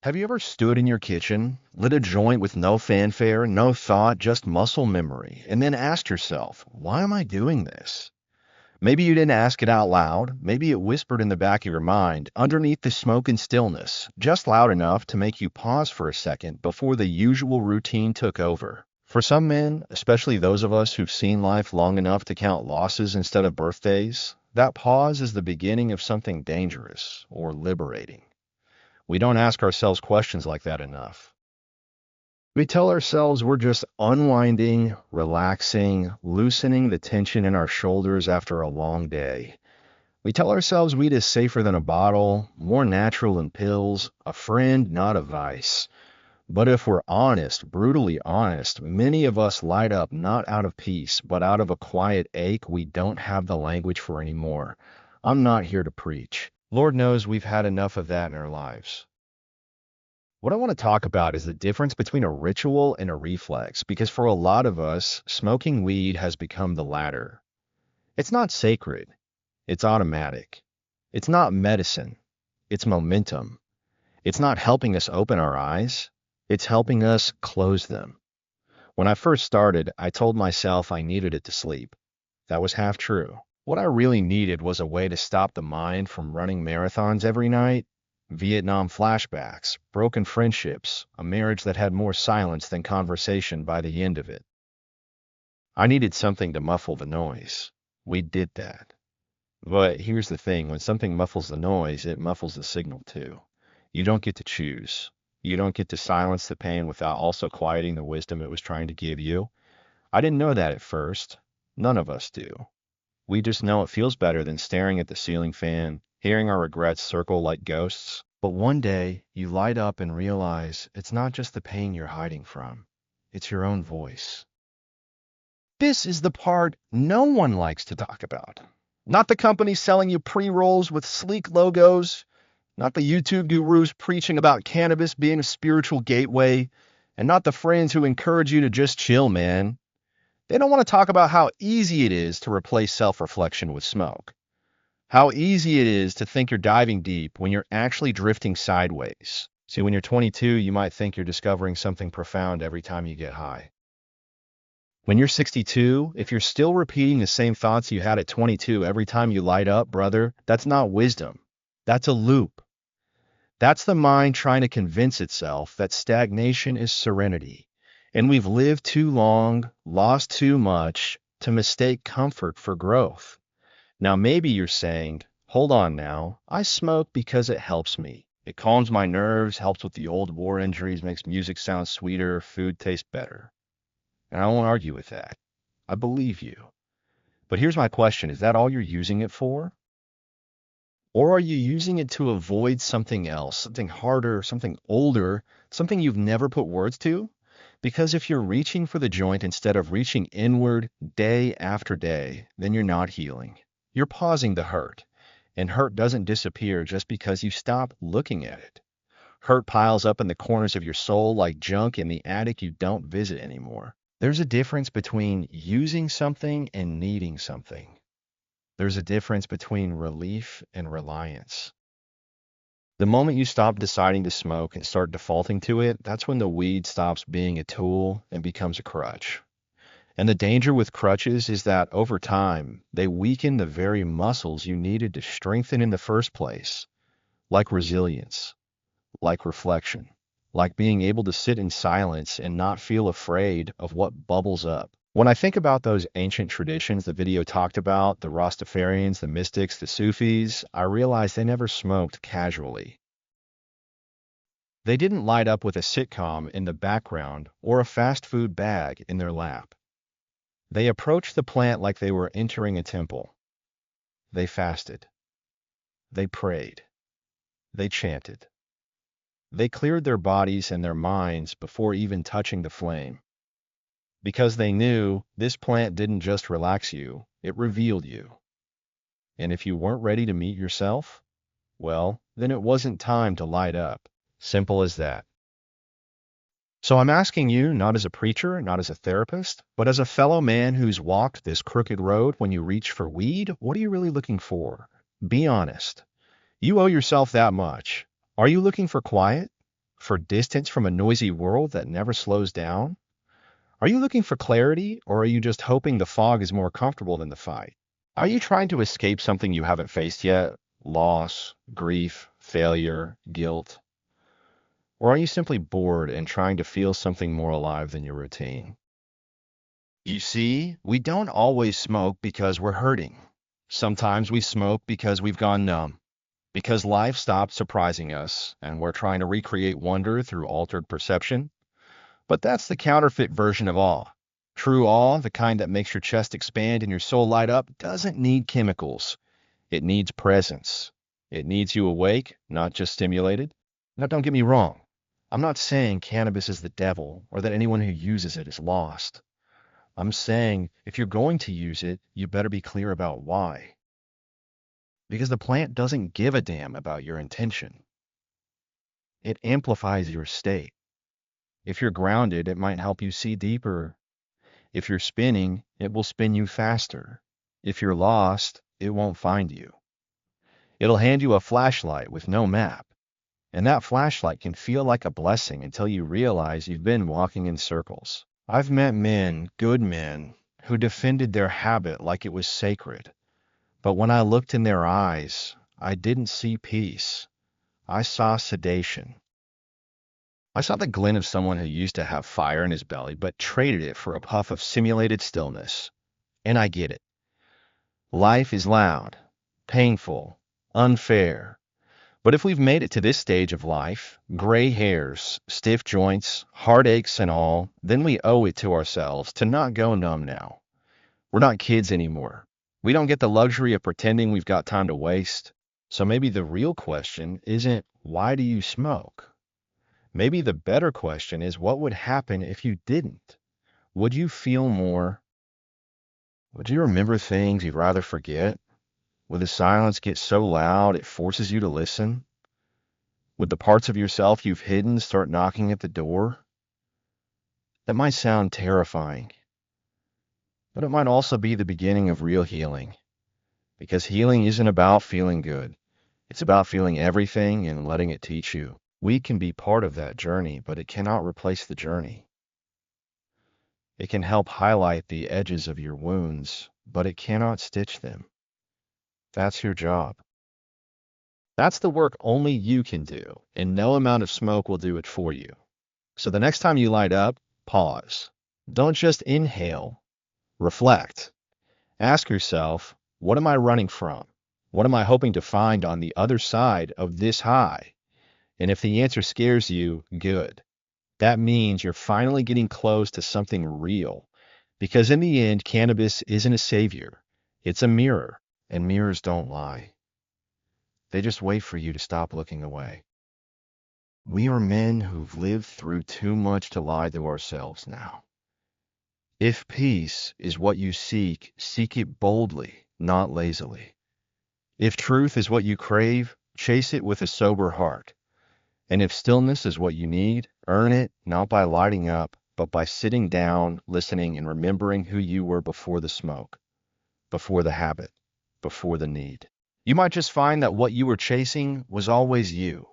Have you ever stood in your kitchen, lit a joint with no fanfare, no thought, just muscle memory, and then asked yourself, why am I doing this? Maybe you didn't ask it out loud. Maybe it whispered in the back of your mind, underneath the smoke and stillness, just loud enough to make you pause for a second before the usual routine took over. For some men, especially those of us who've seen life long enough to count losses instead of birthdays, that pause is the beginning of something dangerous or liberating. We don't ask ourselves questions like that enough. We tell ourselves we're just unwinding, relaxing, loosening the tension in our shoulders after a long day. We tell ourselves weed is safer than a bottle, more natural than pills, a friend, not a vice. But if we're honest, brutally honest, many of us light up not out of peace, but out of a quiet ache we don't have the language for anymore. I'm not here to preach. Lord knows we've had enough of that in our lives. What I want to talk about is the difference between a ritual and a reflex, because for a lot of us, smoking weed has become the latter. It's not sacred, it's automatic. It's not medicine, it's momentum. It's not helping us open our eyes, it's helping us close them. When I first started, I told myself I needed it to sleep. That was half true. What I really needed was a way to stop the mind from running marathons every night. Vietnam flashbacks, broken friendships, a marriage that had more silence than conversation by the end of it. I needed something to muffle the noise. We did that. But here's the thing, when something muffles the noise, it muffles the signal too. You don't get to choose. You don't get to silence the pain without also quieting the wisdom it was trying to give you. I didn't know that at first. None of us do. We just know it feels better than staring at the ceiling fan, hearing our regrets circle like ghosts. But one day, you light up and realize it's not just the pain you're hiding from, it's your own voice. This is the part no one likes to talk about. Not the companies selling you pre-rolls with sleek logos, not the YouTube gurus preaching about cannabis being a spiritual gateway, and not the friends who encourage you to just chill, man. They don't want to talk about how easy it is to replace self-reflection with smoke. How easy it is to think you're diving deep when you're actually drifting sideways. See, when you're 22, you might think you're discovering something profound every time you get high. When you're 62, if you're still repeating the same thoughts you had at 22 every time you light up, brother, that's not wisdom. That's a loop. That's the mind trying to convince itself that stagnation is serenity. And we've lived too long, lost too much, to mistake comfort for growth. Now, maybe you're saying, hold on now, I smoke because it helps me. It calms my nerves, helps with the old war injuries, makes music sound sweeter, food taste better. And I won't argue with that. I believe you. But here's my question, is that all you're using it for? Or are you using it to avoid something else, something harder, something older, something you've never put words to? Because if you're reaching for the joint instead of reaching inward day after day, then you're not healing. You're pausing the hurt. And hurt doesn't disappear just because you stop looking at it. Hurt piles up in the corners of your soul like junk in the attic you don't visit anymore. There's a difference between using something and needing something. There's a difference between relief and reliance. The moment you stop deciding to smoke and start defaulting to it, that's when the weed stops being a tool and becomes a crutch. And the danger with crutches is that over time, they weaken the very muscles you needed to strengthen in the first place, like resilience, like reflection, like being able to sit in silence and not feel afraid of what bubbles up. When I think about those ancient traditions the video talked about, the Rastafarians, the mystics, the Sufis, I realize they never smoked casually. They didn't light up with a sitcom in the background or a fast food bag in their lap. They approached the plant like they were entering a temple. They fasted. They prayed. They chanted. They cleared their bodies and their minds before even touching the flame. Because they knew this plant didn't just relax you, it revealed you. And if you weren't ready to meet yourself, well, then it wasn't time to light up. Simple as that. So I'm asking you, not as a preacher, not as a therapist, but as a fellow man who's walked this crooked road, when you reach for weed, what are you really looking for? Be honest. You owe yourself that much. Are you looking for quiet? For distance from a noisy world that never slows down? Are you looking for clarity, or are you just hoping the fog is more comfortable than the fight? Are you trying to escape something you haven't faced yet? Loss, grief, failure, guilt? Or are you simply bored and trying to feel something more alive than your routine? You see, we don't always smoke because we're hurting. Sometimes we smoke because we've gone numb, because life stopped surprising us and we're trying to recreate wonder through altered perception. But that's the counterfeit version of awe. True awe, the kind that makes your chest expand and your soul light up, doesn't need chemicals. It needs presence. It needs you awake, not just stimulated. Now, don't get me wrong. I'm not saying cannabis is the devil or that anyone who uses it is lost. I'm saying if you're going to use it, you better be clear about why. Because the plant doesn't give a damn about your intention. It amplifies your state. If you're grounded, it might help you see deeper. If you're spinning, it will spin you faster. If you're lost, it won't find you. It'll hand you a flashlight with no map. And that flashlight can feel like a blessing until you realize you've been walking in circles. I've met men, good men, who defended their habit like it was sacred. But when I looked in their eyes, I didn't see peace. I saw sedation. I saw the glint of someone who used to have fire in his belly but traded it for a puff of simulated stillness. And I get it. Life is loud, painful, unfair. But if we've made it to this stage of life, gray hairs, stiff joints, heartaches and all, then we owe it to ourselves to not go numb now. We're not kids anymore. We don't get the luxury of pretending we've got time to waste. So maybe the real question isn't, why do you smoke? Maybe the better question is, what would happen if you didn't? Would you feel more? Would you remember things you'd rather forget? Would the silence get so loud it forces you to listen? Would the parts of yourself you've hidden start knocking at the door? That might sound terrifying, but it might also be the beginning of real healing. Because healing isn't about feeling good. It's about feeling everything and letting it teach you. We can be part of that journey, but it cannot replace the journey. It can help highlight the edges of your wounds, but it cannot stitch them. That's your job. That's the work only you can do, and no amount of smoke will do it for you. So the next time you light up, pause. Don't just inhale, reflect. Ask yourself, what am I running from? What am I hoping to find on the other side of this high? And if the answer scares you, good. That means you're finally getting close to something real. Because in the end, cannabis isn't a savior. It's a mirror, and mirrors don't lie. They just wait for you to stop looking away. We are men who've lived through too much to lie to ourselves now. If peace is what you seek, seek it boldly, not lazily. If truth is what you crave, chase it with a sober heart. And if stillness is what you need, earn it not by lighting up, but by sitting down, listening, and remembering who you were before the smoke, before the habit, before the need. You might just find that what you were chasing was always you.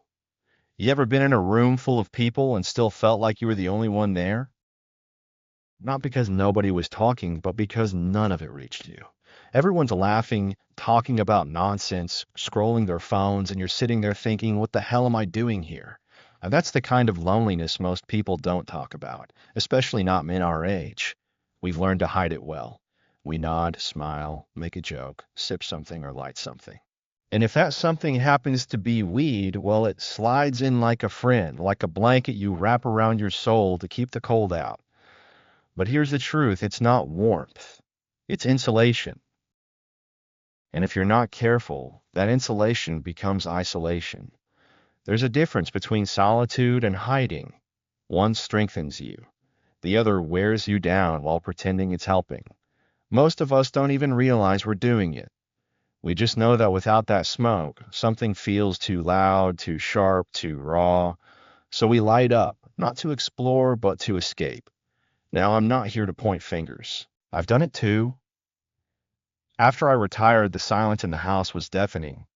You ever been in a room full of people and still felt like you were the only one there? Not because nobody was talking, but because none of it reached you. Everyone's laughing, talking about nonsense, scrolling their phones, and you're sitting there thinking, what the hell am I doing here? And that's the kind of loneliness most people don't talk about, especially not men our age. We've learned to hide it well. We nod, smile, make a joke, sip something, or light something. And if that something happens to be weed, well, it slides in like a friend, like a blanket you wrap around your soul to keep the cold out. But here's the truth, it's not warmth, it's insulation. And if you're not careful, that insulation becomes isolation. There's a difference between solitude and hiding. One strengthens you, the other wears you down while pretending it's helping. Most of us don't even realize we're doing it. We just know that without that smoke, something feels too loud, too sharp, too raw. So we light up, not to explore, but to escape. Now, I'm not here to point fingers. I've done it too. After I retired, the silence in the house was deafening.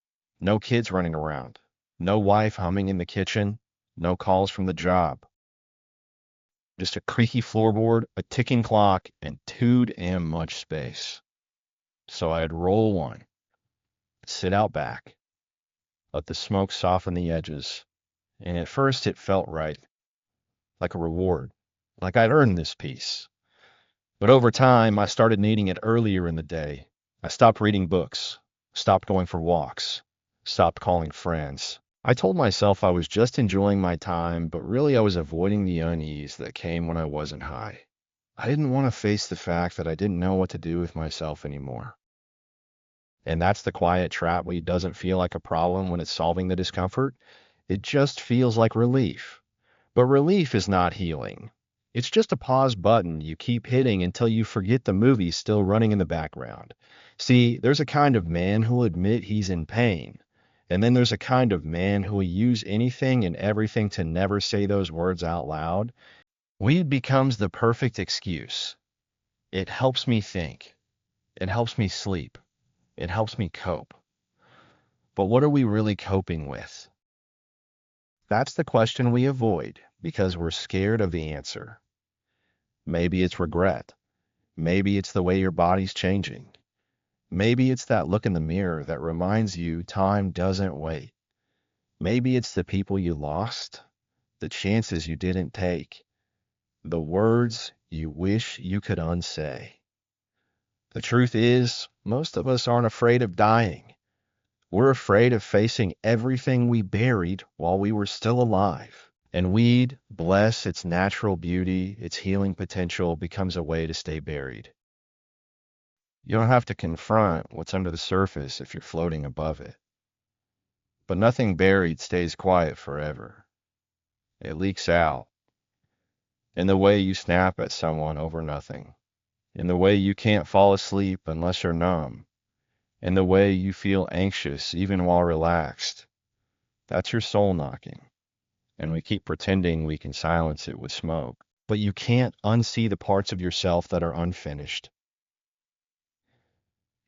No kids running around. No wife humming in the kitchen. No calls from the job. Just a creaky floorboard, a ticking clock, and too damn much space. So I'd roll one, sit out back, let the smoke soften the edges. And at first it felt right, like a reward, like I'd earned this piece. But over time, I started needing it earlier in the day. I stopped reading books, stopped going for walks, stopped calling friends. I told myself I was just enjoying my time, but really I was avoiding the unease that came when I wasn't high. I didn't want to face the fact that I didn't know what to do with myself anymore. And that's the quiet trap where it doesn't feel like a problem when it's solving the discomfort. It just feels like relief. But relief is not healing. It's just a pause button you keep hitting until you forget the movie's still running in the background. See, there's a kind of man who'll admit he's in pain. And then there's a kind of man who will use anything and everything to never say those words out loud. Weed becomes the perfect excuse. It helps me think. It helps me sleep. It helps me cope. But what are we really coping with? That's the question we avoid because we're scared of the answer. Maybe it's regret. Maybe it's the way your body's changing. Maybe it's that look in the mirror that reminds you time doesn't wait. Maybe it's the people you lost, the chances you didn't take, the words you wish you could unsay. The truth is, most of us aren't afraid of dying. We're afraid of facing everything we buried while we were still alive. And weed, bless its natural beauty, its healing potential, becomes a way to stay buried. You don't have to confront what's under the surface if you're floating above it. But nothing buried stays quiet forever. It leaks out in the way you snap at someone over nothing, in the way you can't fall asleep unless you're numb, in the way you feel anxious even while relaxed. That's your soul knocking. And we keep pretending we can silence it with smoke. But you can't unsee the parts of yourself that are unfinished.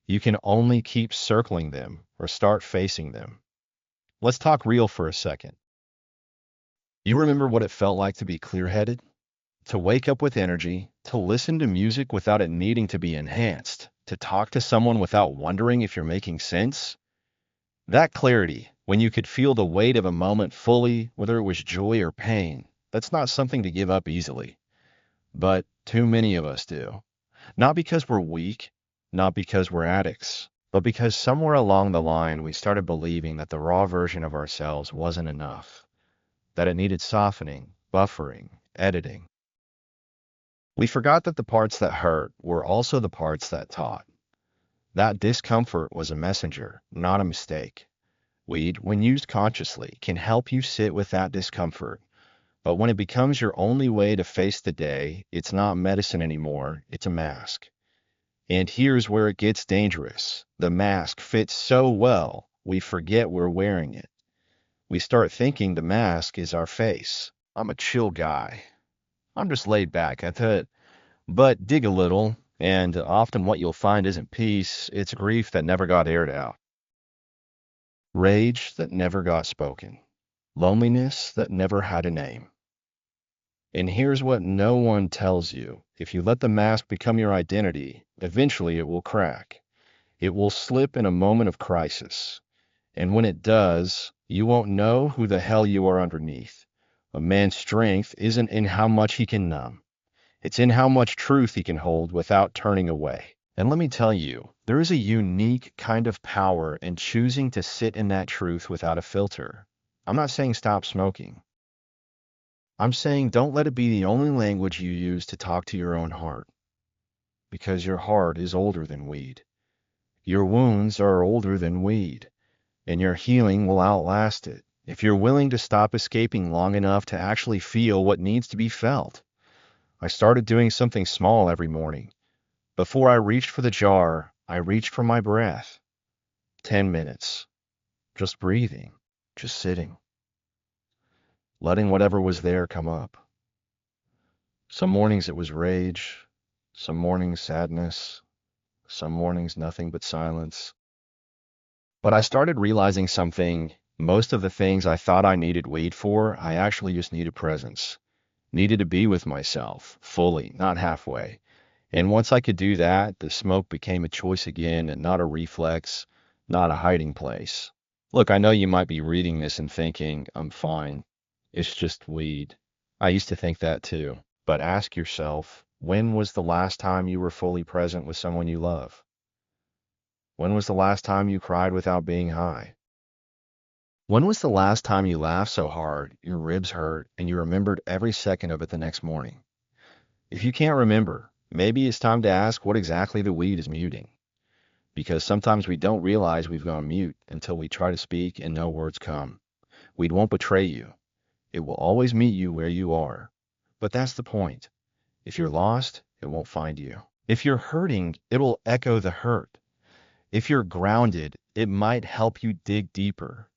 You can only keep circling them or start facing them. Let's talk real for a second. You remember what it felt like to be clear-headed? To wake up with energy, to listen to music without it needing to be enhanced, to talk to someone without wondering if you're making sense? That clarity, when you could feel the weight of a moment fully, whether it was joy or pain, that's not something to give up easily. But too many of us do. Not because we're weak, not because we're addicts, but because somewhere along the line we started believing that the raw version of ourselves wasn't enough, that it needed softening, buffering, editing. We forgot that the parts that hurt were also the parts that taught. That discomfort was a messenger, not a mistake. Weed, when used consciously, can help you sit with that discomfort. But when it becomes your only way to face the day, it's not medicine anymore, it's a mask. And here's where it gets dangerous. The mask fits so well, we forget we're wearing it. We start thinking the mask is our face. I'm a chill guy. I'm just laid back, that's it. But dig a little, and often what you'll find isn't peace, it's grief that never got aired out. Rage that never got spoken. Loneliness that never had a name. And here's what no one tells you. If you let the mask become your identity, eventually it will crack. It will slip in a moment of crisis. And when it does, you won't know who the hell you are underneath. A man's strength isn't in how much he can numb. It's in how much truth he can hold without turning away. And let me tell you, there is a unique kind of power in choosing to sit in that truth without a filter. I'm not saying stop smoking. I'm saying don't let it be the only language you use to talk to your own heart. Because your heart is older than weed. Your wounds are older than weed. And your healing will outlast it. If you're willing to stop escaping long enough to actually feel what needs to be felt. I started doing something small every morning. Before I reached for the jar, I reached for my breath. 10 minutes. Just breathing. Just sitting. Letting whatever was there come up. Some mornings it was rage. Some mornings sadness. Some mornings nothing but silence. But I started realizing something. Most of the things I thought I needed weed for, I actually just needed presence. Needed to be with myself, fully, not halfway. And once I could do that, the smoke became a choice again and not a reflex, not a hiding place. Look, I know you might be reading this and thinking, I'm fine. It's just weed. I used to think that too. But ask yourself, when was the last time you were fully present with someone you love? When was the last time you cried without being high? When was the last time you laughed so hard your ribs hurt and you remembered every second of it the next morning? If you can't remember, maybe it's time to ask what exactly the weed is muting. Because sometimes we don't realize we've gone mute until we try to speak and no words come. Weed won't betray you. It will always meet you where you are. But that's the point. If you're lost, it won't find you. If you're hurting, it'll echo the hurt. If you're grounded, it might help you dig deeper.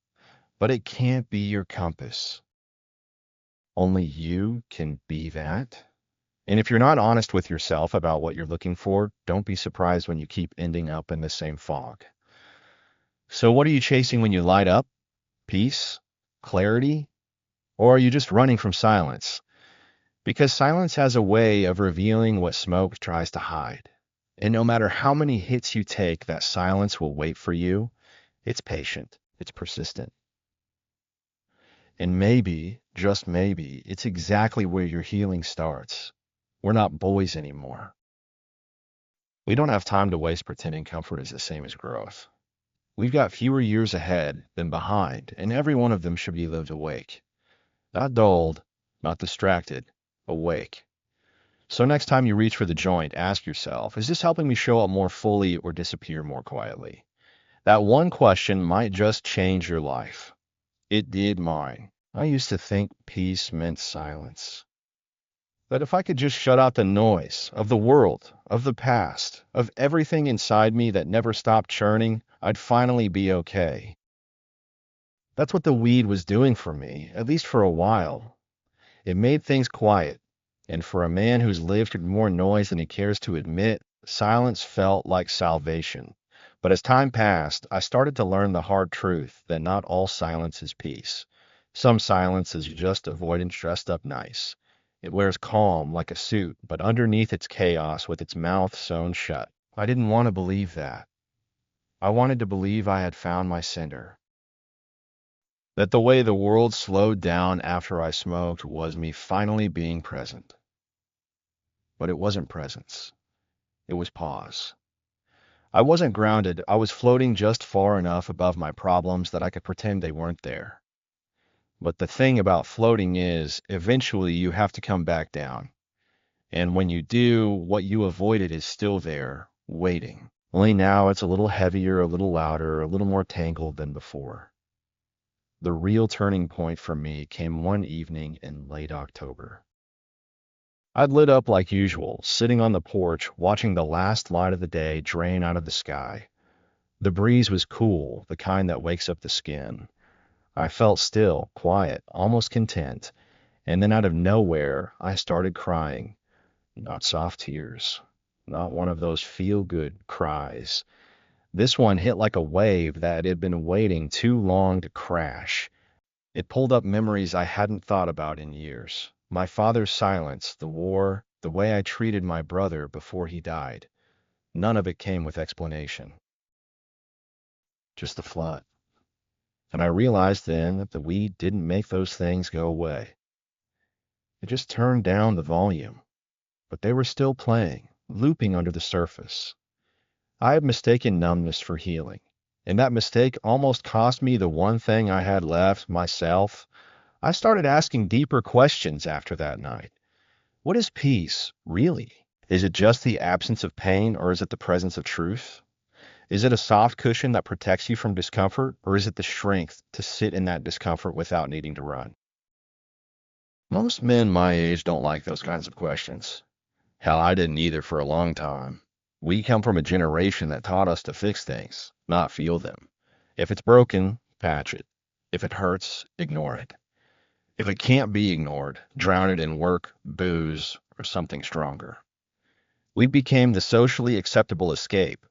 But it can't be your compass. Only you can be that. And if you're not honest with yourself about what you're looking for, don't be surprised when you keep ending up in the same fog. So, what are you chasing when you light up? Peace? Clarity? Or are you just running from silence? Because silence has a way of revealing what smoke tries to hide. And no matter how many hits you take, that silence will wait for you. It's patient, it's persistent. And maybe, just maybe, it's exactly where your healing starts. We're not boys anymore. We don't have time to waste pretending comfort is the same as growth. We've got fewer years ahead than behind, and every one of them should be lived awake. Not dulled, not distracted, awake. So next time you reach for the joint, ask yourself, is this helping me show up more fully or disappear more quietly? That one question might just change your life. It did mine. I used to think peace meant silence. That if I could just shut out the noise of the world, of the past, of everything inside me that never stopped churning, I'd finally be okay. That's what the weed was doing for me, at least for a while. It made things quiet. And for a man who's lived through more noise than he cares to admit, silence felt like salvation. But as time passed, I started to learn the hard truth that not all silence is peace. Some silence is just avoidance dressed up nice. It wears calm like a suit, but underneath its chaos with its mouth sewn shut. I didn't want to believe that. I wanted to believe I had found my center. That the way the world slowed down after I smoked was me finally being present. But it wasn't presence. It was pause. I wasn't grounded. I was floating just far enough above my problems that I could pretend they weren't there. But the thing about floating is, eventually you have to come back down. And when you do, what you avoided is still there, waiting. Only now it's a little heavier, a little louder, a little more tangled than before. The real turning point for me came one evening in late October. I'd lit up like usual, sitting on the porch, watching the last light of the day drain out of the sky. The breeze was cool, the kind that wakes up the skin. I felt still, quiet, almost content, and then out of nowhere, I started crying. Not soft tears, not one of those feel-good cries. This one hit like a wave that had been waiting too long to crash. It pulled up memories I hadn't thought about in years. My father's silence, the war, the way I treated my brother before he died. None of it came with explanation. Just the flood. And I realized then that the weed didn't make those things go away. It just turned down the volume. But they were still playing, looping under the surface. I had mistaken numbness for healing. And that mistake almost cost me the one thing I had left, myself. I started asking deeper questions after that night. What is peace, really? Is it just the absence of pain, or is it the presence of truth? Is it a soft cushion that protects you from discomfort, or is it the strength to sit in that discomfort without needing to run? Most men my age don't like those kinds of questions. Hell, I didn't either for a long time. We come from a generation that taught us to fix things, not feel them. If it's broken, patch it. If it hurts, ignore it. If it can't be ignored, drown it in work, booze, or something stronger. We became the socially acceptable escape.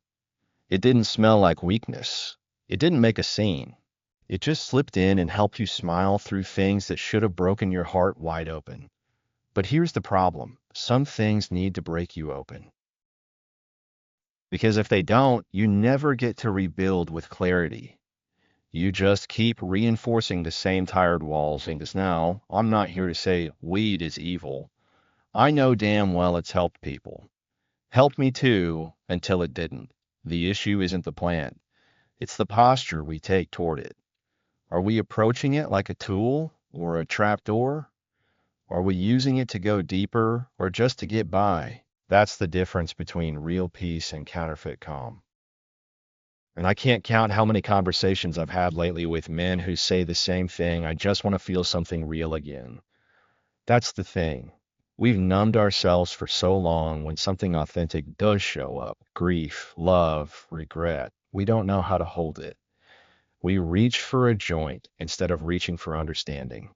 It didn't smell like weakness. It didn't make a scene. It just slipped in and helped you smile through things that should have broken your heart wide open. But here's the problem. Some things need to break you open. Because if they don't, you never get to rebuild with clarity. You just keep reinforcing the same tired walls. And now, I'm not here to say weed is evil. I know damn well it's helped people. Helped me too, until it didn't. The issue isn't the plant, it's the posture we take toward it. Are we approaching it like a tool or a trapdoor? Are we using it to go deeper or just to get by? That's the difference between real peace and counterfeit calm. And I can't count how many conversations I've had lately with men who say the same thing. I just want to feel something real again. That's the thing. We've numbed ourselves for so long. When something authentic does show up, grief, love, regret, we don't know how to hold it. We reach for a joint instead of reaching for understanding.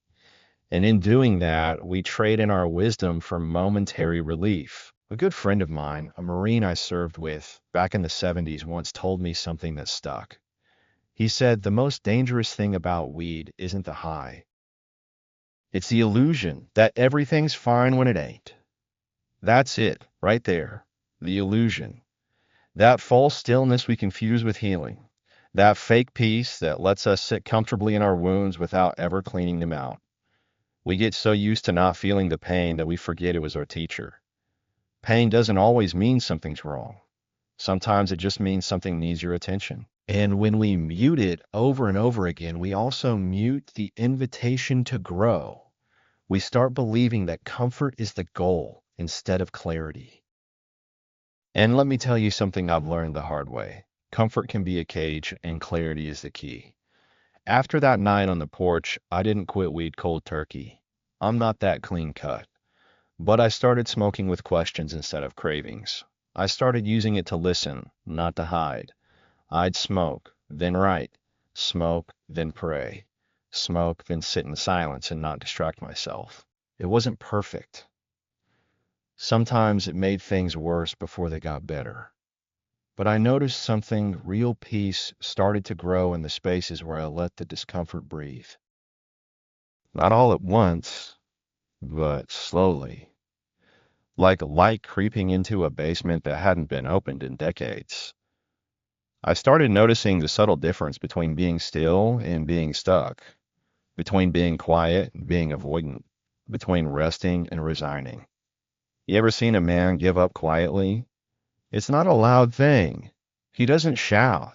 And in doing that, we trade in our wisdom for momentary relief. A good friend of mine, a Marine I served with back in the 70s, once told me something that stuck. He said, the most dangerous thing about weed isn't the high. It's the illusion that everything's fine when it ain't. That's it, right there. The illusion. That false stillness we confuse with healing. That fake peace that lets us sit comfortably in our wounds without ever cleaning them out. We get so used to not feeling the pain that we forget it was our teacher. Pain doesn't always mean something's wrong. Sometimes it just means something needs your attention. And when we mute it over and over again, we also mute the invitation to grow. We start believing that comfort is the goal instead of clarity. And let me tell you something I've learned the hard way. Comfort can be a cage, and clarity is the key. After that night on the porch, I didn't quit weed cold turkey. I'm not that clean cut. But I started smoking with questions instead of cravings. I started using it to listen, not to hide. I'd smoke, then write. Smoke, then pray. Smoke, then sit in silence and not distract myself. It wasn't perfect. Sometimes it made things worse before they got better. But I noticed something. Real peace started to grow in the spaces where I let the discomfort breathe. Not all at once, but slowly. Like light creeping into a basement that hadn't been opened in decades. I started noticing the subtle difference between being still and being stuck, between being quiet and being avoidant, between resting and resigning. You ever seen a man give up quietly? It's not a loud thing. He doesn't shout.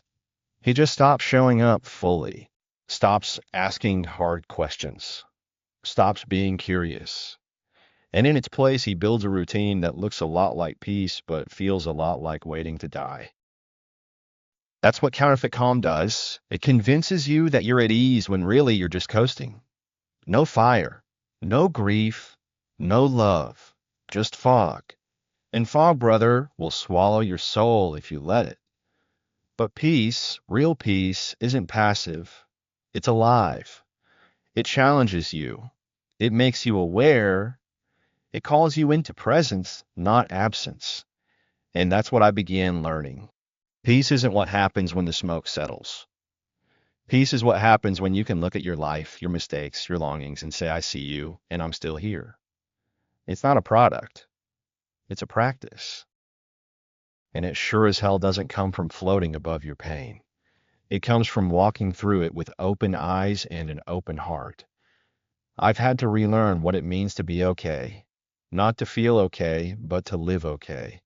He just stops showing up fully, stops asking hard questions, stops being curious. And in its place, he builds a routine that looks a lot like peace, but feels a lot like waiting to die. That's what counterfeit calm does. It convinces you that you're at ease when really you're just coasting. No fire, no grief, no love, just fog. And fog, brother, will swallow your soul if you let it. But peace, real peace, isn't passive. It's alive. It challenges you. It makes you aware. It calls you into presence, not absence. And that's what I began learning. Peace isn't what happens when the smoke settles. Peace is what happens when you can look at your life, your mistakes, your longings, and say, I see you, and I'm still here. It's not a product. It's a practice. And it sure as hell doesn't come from floating above your pain. It comes from walking through it with open eyes and an open heart. I've had to relearn what it means to be okay. Not to feel okay, but to live okay.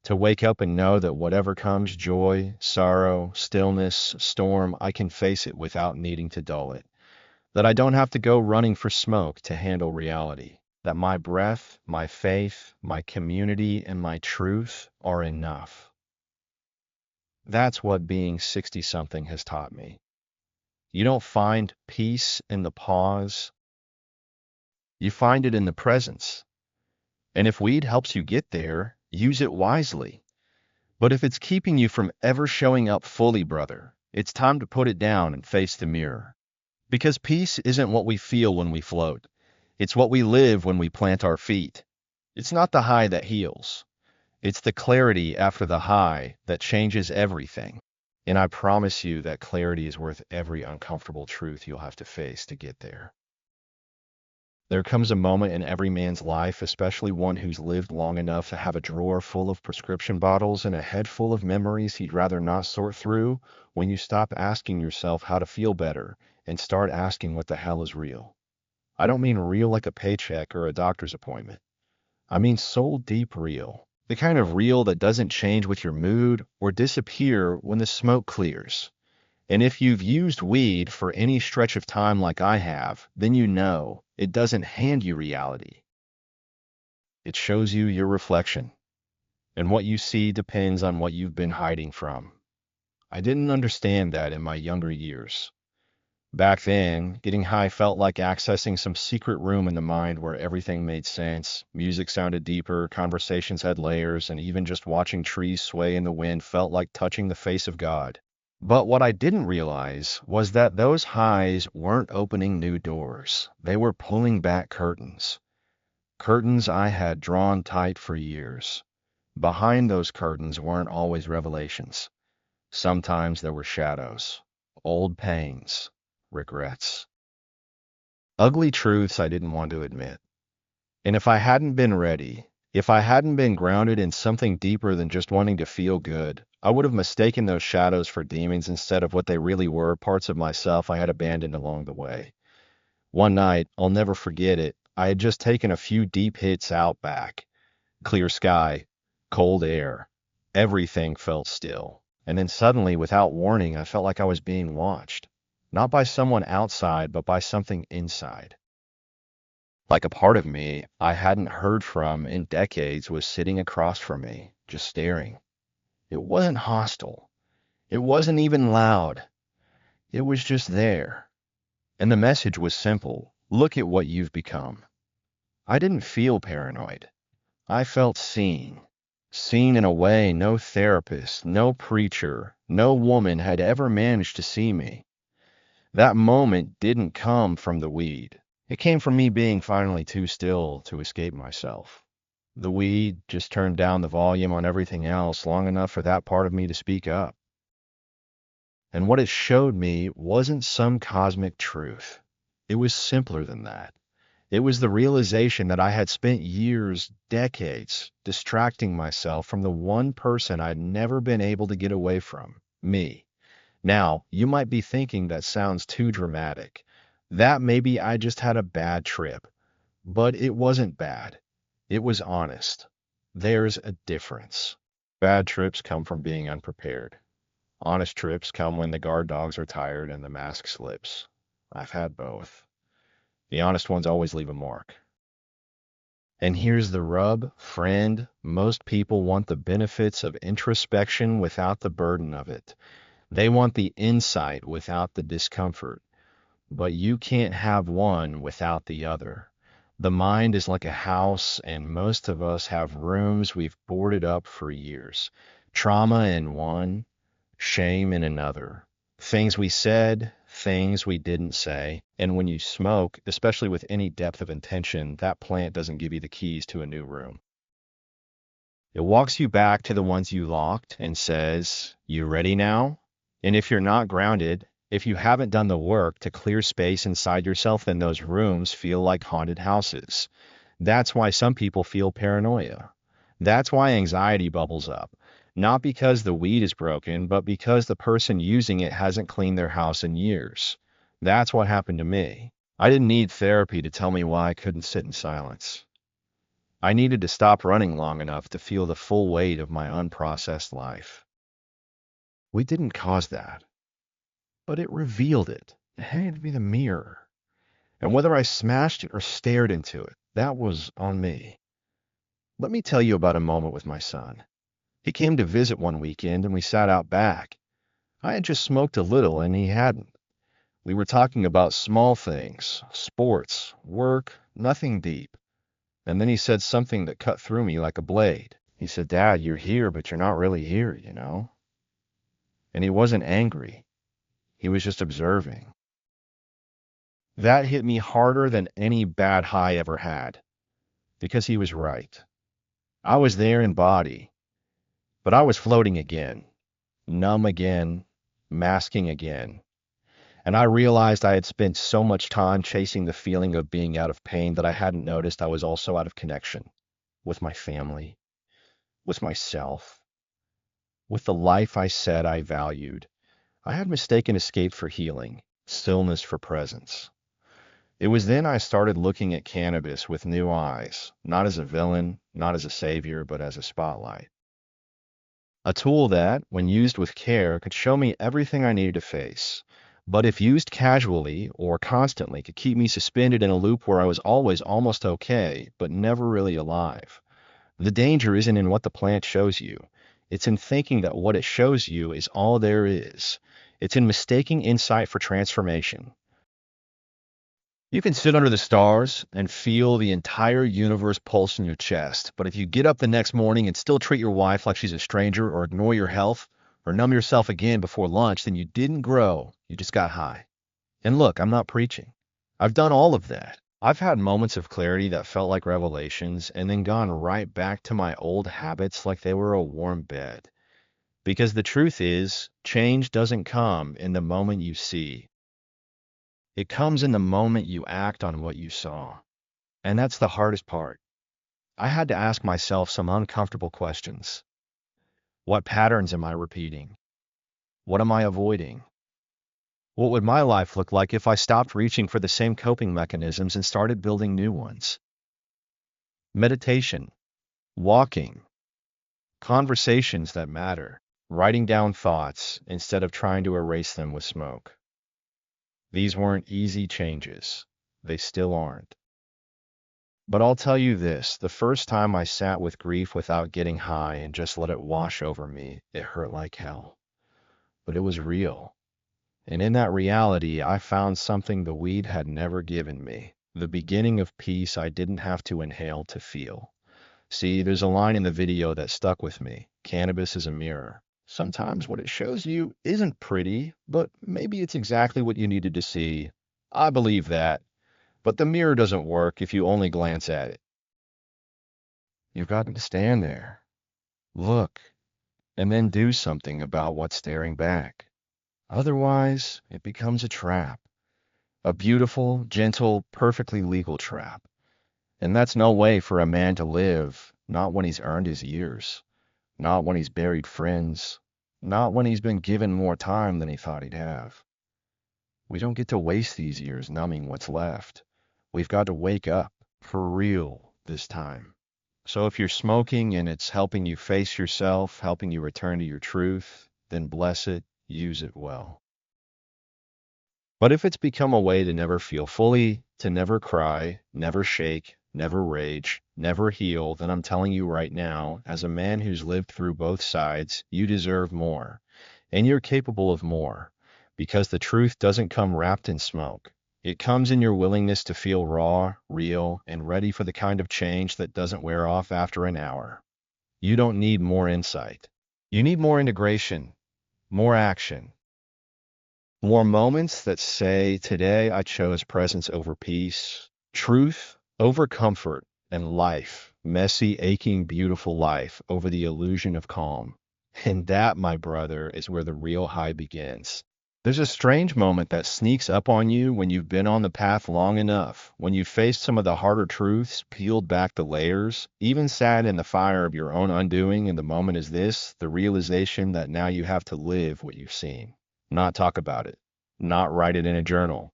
To wake up and know that whatever comes, joy, sorrow, stillness, storm, I can face it without needing to dull it. That I don't have to go running for smoke to handle reality. That my breath, my faith, my community, and my truth are enough. That's what being 60-something has taught me. You don't find peace in the pause. You find it in the presence. And if weed helps you get there, use it wisely. But if it's keeping you from ever showing up fully, brother, it's time to put it down and face the mirror. Because peace isn't what we feel when we float. It's what we live when we plant our feet. It's not the high that heals. It's the clarity after the high that changes everything. And I promise you that clarity is worth every uncomfortable truth you'll have to face to get there. There comes a moment in every man's life, especially one who's lived long enough to have a drawer full of prescription bottles and a head full of memories he'd rather not sort through, when you stop asking yourself how to feel better and start asking what the hell is real. I don't mean real like a paycheck or a doctor's appointment. I mean soul deep real. The kind of real that doesn't change with your mood or disappear when the smoke clears. And if you've used weed for any stretch of time like I have, then you know it doesn't hand you reality. It shows you your reflection. And what you see depends on what you've been hiding from. I didn't understand that in my younger years. Back then, getting high felt like accessing some secret room in the mind where everything made sense. Music sounded deeper, conversations had layers, and even just watching trees sway in the wind felt like touching the face of God. But what I didn't realize was that those highs weren't opening new doors. They were pulling back curtains. Curtains I had drawn tight for years. Behind those curtains weren't always revelations. Sometimes there were shadows, old pains, regrets, ugly truths I didn't want to admit. And if I hadn't been ready, if I hadn't been grounded in something deeper than just wanting to feel good, I would have mistaken those shadows for demons instead of what they really were, parts of myself I had abandoned along the way. One night, I'll never forget it, I had just taken a few deep hits out back. Clear sky, cold air. Everything felt still. And then suddenly, without warning, I felt like I was being watched. Not by someone outside, but by something inside. Like a part of me I hadn't heard from in decades was sitting across from me, just staring. It wasn't hostile. It wasn't even loud. It was just there. And the message was simple. Look at what you've become. I didn't feel paranoid. I felt seen. Seen in a way no therapist, no preacher, no woman had ever managed to see me. That moment didn't come from the weed. It came from me being finally too still to escape myself. The weed just turned down the volume on everything else long enough for that part of me to speak up. And what it showed me wasn't some cosmic truth. It was simpler than that. It was the realization that I had spent years, decades, distracting myself from the one person I'd never been able to get away from, me. Now, you might be thinking that sounds too dramatic. That maybe I just had a bad trip. But it wasn't bad. It was honest. There's a difference. Bad trips come from being unprepared. Honest trips come when the guard dogs are tired and the mask slips. I've had both. The honest ones always leave a mark. And here's the rub, friend. Most people want the benefits of introspection without the burden of it. They want the insight without the discomfort. But you can't have one without the other. The mind is like a house, and most of us have rooms we've boarded up for years. Trauma in one, shame in another. Things we said, things we didn't say. And when you smoke, especially with any depth of intention, that plant doesn't give you the keys to a new room. It walks you back to the ones you locked and says, "You ready now?" And if you're not grounded, if you haven't done the work to clear space inside yourself, then those rooms feel like haunted houses. That's why some people feel paranoia. That's why anxiety bubbles up. Not because the weed is broken, but because the person using it hasn't cleaned their house in years. That's what happened to me. I didn't need therapy to tell me why I couldn't sit in silence. I needed to stop running long enough to feel the full weight of my unprocessed life. We didn't cause that, but it revealed it. It handed me the mirror. And whether I smashed it or stared into it, that was on me. Let me tell you about a moment with my son. He came to visit one weekend and we sat out back. I had just smoked a little and he hadn't. We were talking about small things, sports, work, nothing deep. And then he said something that cut through me like a blade. He said, "Dad, you're here, but you're not really here, you know?" And he wasn't angry. He was just observing. That hit me harder than any bad high ever had, because he was right. I was there in body, but I was floating again, numb again, masking again. And I realized I had spent so much time chasing the feeling of being out of pain that I hadn't noticed I was also out of connection with my family, with myself, with the life I said I valued. I had mistaken escape for healing, stillness for presence. It was then I started looking at cannabis with new eyes, not as a villain, not as a savior, but as a spotlight. A tool that, when used with care, could show me everything I needed to face. But if used casually or constantly, could keep me suspended in a loop where I was always almost okay, but never really alive. The danger isn't in what the plant shows you. It's in thinking that what it shows you is all there is. It's in mistaking insight for transformation. You can sit under the stars and feel the entire universe pulse in your chest, but if you get up the next morning and still treat your wife like she's a stranger, or ignore your health, or numb yourself again before lunch, then you didn't grow, you just got high. And look, I'm not preaching. I've done all of that. I've had moments of clarity that felt like revelations and then gone right back to my old habits like they were a warm bed. Because the truth is, change doesn't come in the moment you see. It comes in the moment you act on what you saw. And that's the hardest part. I had to ask myself some uncomfortable questions. What patterns am I repeating? What am I avoiding? What would my life look like if I stopped reaching for the same coping mechanisms and started building new ones? Meditation, walking, conversations that matter, writing down thoughts instead of trying to erase them with smoke. These weren't easy changes. They still aren't. But I'll tell you this, the first time I sat with grief without getting high and just let it wash over me, it hurt like hell. But it was real. And in that reality, I found something the weed had never given me, the beginning of peace I didn't have to inhale to feel. See, there's a line in the video that stuck with me. Cannabis is a mirror. Sometimes what it shows you isn't pretty, but maybe it's exactly what you needed to see. I believe that. But the mirror doesn't work if you only glance at it. You've got to stand there, look, and then do something about what's staring back. Otherwise, it becomes a trap. A beautiful, gentle, perfectly legal trap. And that's no way for a man to live, not when he's earned his years, not when he's buried friends, not when he's been given more time than he thought he'd have. We don't get to waste these years numbing what's left. We've got to wake up, for real, this time. So if you're smoking and it's helping you face yourself, helping you return to your truth, then bless it, use it well. But if it's become a way to never feel fully, to never cry, never shake, never rage, never heal, then I'm telling you right now, as a man who's lived through both sides, you deserve more. And you're capable of more. Because the truth doesn't come wrapped in smoke. It comes in your willingness to feel raw, real, and ready for the kind of change that doesn't wear off after an hour. You don't need more insight. You need more integration, more action, more moments that say, today I chose presence over peace, truth over comfort, and life, messy, aching, beautiful life over the illusion of calm. And that, my brother, is where the real high begins. There's a strange moment that sneaks up on you when you've been on the path long enough, when you've faced some of the harder truths, peeled back the layers, even sat in the fire of your own undoing, and the moment is this, the realization that now you have to live what you've seen. Not talk about it, not write it in a journal,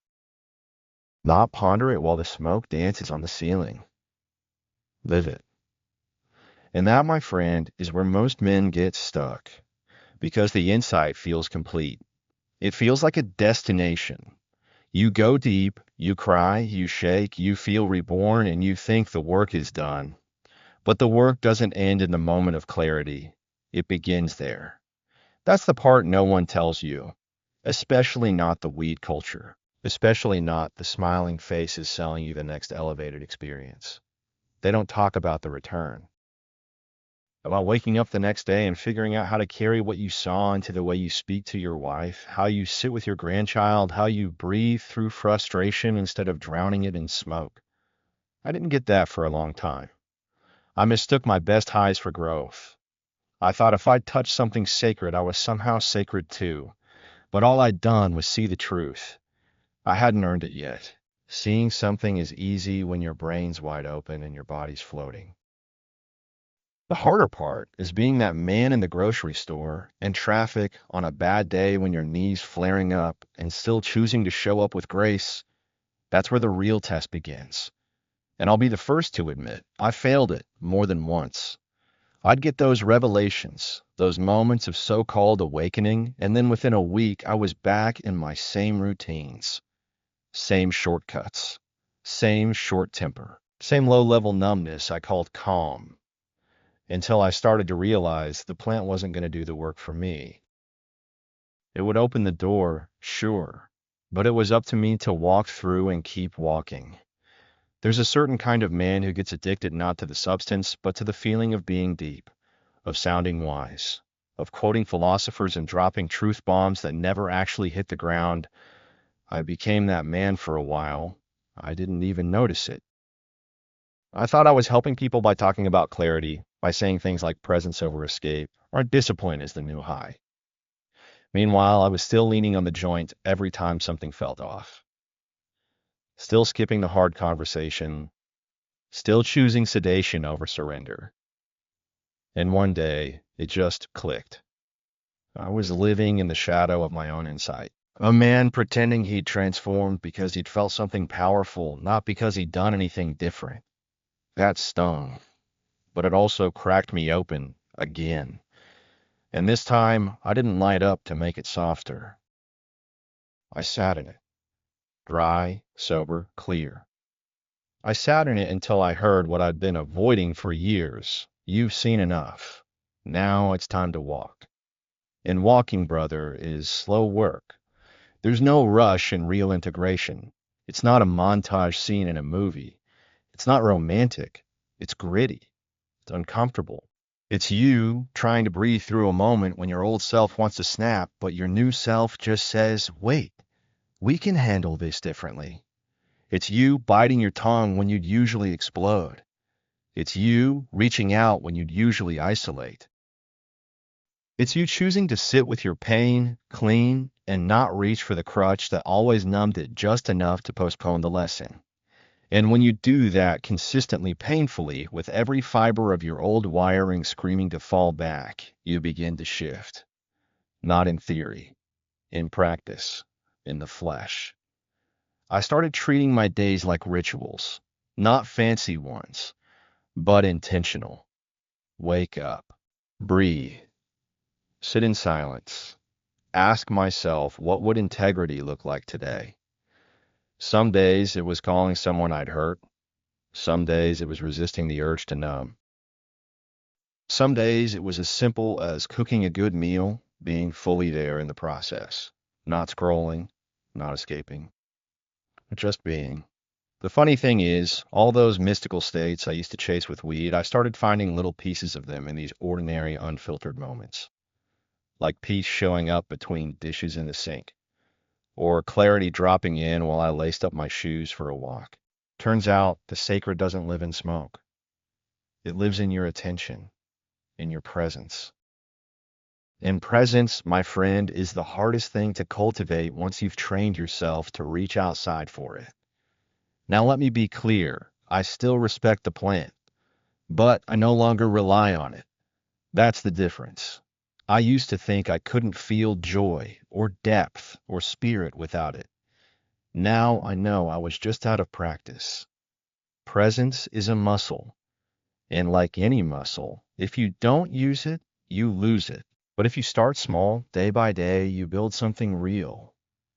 not ponder it while the smoke dances on the ceiling. Live it. And that, my friend, is where most men get stuck, because the insight feels complete. It feels like a destination. You go deep, you cry, you shake, you feel reborn, and you think the work is done. But the work doesn't end in the moment of clarity. It begins there. That's the part no one tells you, especially not the weed culture, especially not the smiling faces selling you the next elevated experience. They don't talk about the return, about waking up the next day and figuring out how to carry what you saw into the way you speak to your wife, how you sit with your grandchild, how you breathe through frustration instead of drowning it in smoke. I didn't get that for a long time. I mistook my best highs for growth. I thought if I touched something sacred, I was somehow sacred too. But all I'd done was see the truth. I hadn't earned it yet. Seeing something is easy when your brain's wide open and your body's floating. The harder part is being that man in the grocery store in traffic on a bad day when your knees flaring up and still choosing to show up with grace. That's where the real test begins. And I'll be the first to admit, I failed it more than once. I'd get those revelations, those moments of so-called awakening, and then within a week I was back in my same routines, same shortcuts, same short temper, same low-level numbness I called calm, until I started to realize the plant wasn't going to do the work for me. It would open the door, sure, but it was up to me to walk through and keep walking. There's a certain kind of man who gets addicted not to the substance, but to the feeling of being deep, of sounding wise, of quoting philosophers and dropping truth bombs that never actually hit the ground. I became that man for a while. I didn't even notice it. I thought I was helping people by talking about clarity, by saying things like presence over escape, or discipline is the new high. Meanwhile, I was still leaning on the joint every time something felt off, still skipping the hard conversation, still choosing sedation over surrender. And one day, it just clicked. I was living in the shadow of my own insight. A man pretending he'd transformed because he'd felt something powerful, not because he'd done anything different. That stung, but it also cracked me open again. And this time, I didn't light up to make it softer. I sat in it, dry, sober, clear. I sat in it until I heard what I'd been avoiding for years. You've seen enough. Now it's time to walk. And walking, brother, is slow work. There's no rush in real integration. It's not a montage scene in a movie. It's not romantic. It's gritty. It's uncomfortable. It's you trying to breathe through a moment when your old self wants to snap, but your new self just says, wait, we can handle this differently. It's you biting your tongue when you'd usually explode. It's you reaching out when you'd usually isolate. It's you choosing to sit with your pain, clean, and not reach for the crutch that always numbed it just enough to postpone the lesson. And when you do that consistently painfully, with every fiber of your old wiring screaming to fall back, you begin to shift. Not in theory, in practice, in the flesh. I started treating my days like rituals, not fancy ones, but intentional. Wake up, breathe, sit in silence, ask myself what would integrity look like today. Some days it was calling someone I'd hurt. Some days it was resisting the urge to numb. Some days it was as simple as cooking a good meal, being fully there in the process, not scrolling, not escaping, just being. The funny thing is, all those mystical states I used to chase with weed, I started finding little pieces of them in these ordinary, unfiltered moments. Like peace showing up between dishes in the sink, or clarity dropping in while I laced up my shoes for a walk. Turns out the sacred doesn't live in smoke. It lives in your attention, in your presence. And presence, my friend, is the hardest thing to cultivate once you've trained yourself to reach outside for it. Now let me be clear. I still respect the plant, but I no longer rely on it. That's the difference. I used to think I couldn't feel joy or depth or spirit without it. Now I know I was just out of practice. Presence is a muscle, and like any muscle, if you don't use it, you lose it. But if you start small, day by day, you build something real,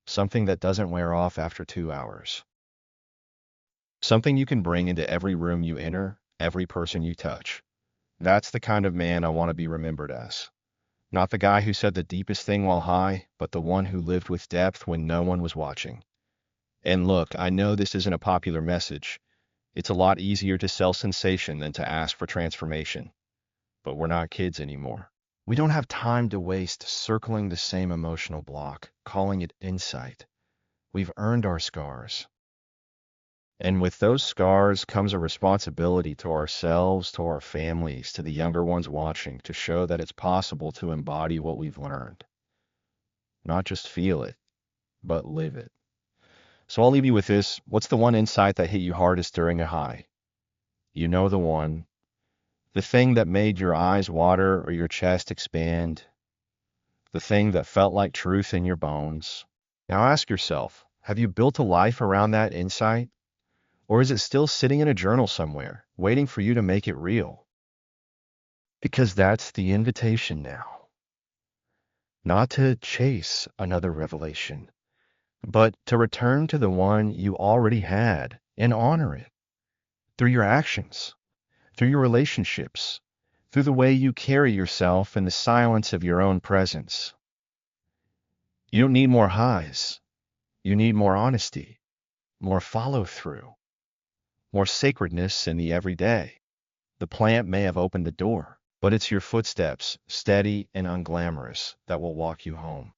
something that doesn't wear off after 2 hours, something you can bring into every room you enter, every person you touch. That's the kind of man I want to be remembered as. Not the guy who said the deepest thing while high, but the one who lived with depth when no one was watching. And look, I know this isn't a popular message. It's a lot easier to sell sensation than to ask for transformation. But we're not kids anymore. We don't have time to waste circling the same emotional block, calling it insight. We've earned our scars. And with those scars comes a responsibility to ourselves, to our families, to the younger ones watching, to show that it's possible to embody what we've learned. not just feel it, but live it. So I'll leave you with this. What's the one insight that hit you hardest during a high? You know the one. The thing that made your eyes water or your chest expand. The thing that felt like truth in your bones. Now ask yourself, have you built a life around that insight? Or is it still sitting in a journal somewhere, waiting for you to make it real? Because that's the invitation now. Not to chase another revelation, but to return to the one you already had and honor it through your actions, through your relationships, through the way you carry yourself in the silence of your own presence. You don't need more highs. You need more honesty, more follow through, more sacredness in the everyday. The plant may have opened the door, but it's your footsteps, steady and unglamorous, that will walk you home.